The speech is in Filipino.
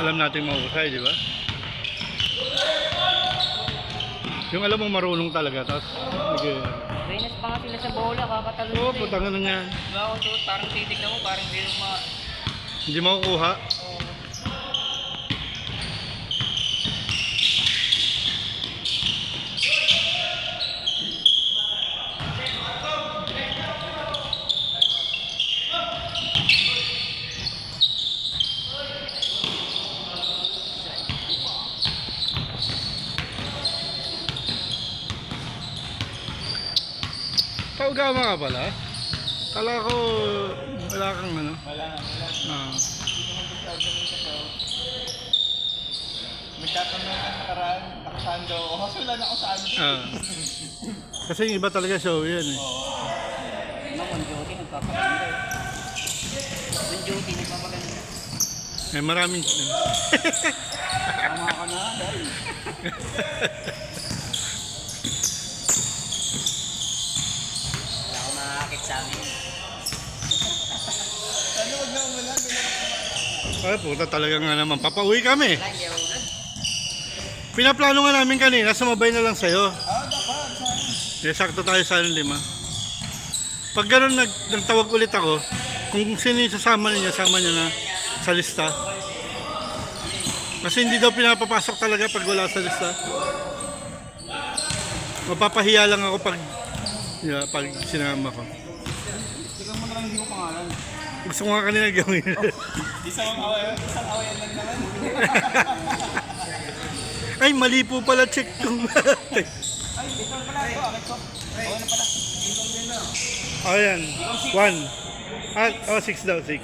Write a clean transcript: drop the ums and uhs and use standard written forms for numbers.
alam natin mahusay, di ba? Yung alam mo marunong talaga, tapos Venus pa nga sila sa bola, kakatalo oo, sila putang na niya. Diba ako to, parang titignan mo, parang hindi mo Hindi makukuha. Kaugama ka pala? Kala ko wala kang ano. Wala. Ah. Nagtatanong ang nakaraan, nakasando ako. Kaso wala na ako sa ano. Ah. Kasi yung iba talaga show yan eh. Diba, on duty, nagpapaganda On duty, nagpapaganda Eh maraming Tama ka na, dahil. Wala akong makakakit sa amin. Ano, wag na umulan. ay puta talaga nga naman. Papauwi kami. Wala, hindi ako ulan. Pinaplano nga namin kanina, sumabay na lang sa'yo. Dapat. Saan? Eh, sakto tayo sa 5. Pag gano'n nagtawag ulit ako, kung sino yung sasama niya, sama niya na sa lista. Kasi hindi daw pinapapasok talaga pag wala sa lista. Mapapahiya lang ako pag sinama ko. Tignan mo na lang hindi ko pangalan. Gusto ko nga kanina gawin. Isang awayan lang naman. Ay, mali po pala, check kong Ay, dito na pala ito. Alex, okay na pala. Ayan, 1. 6 daw, 6.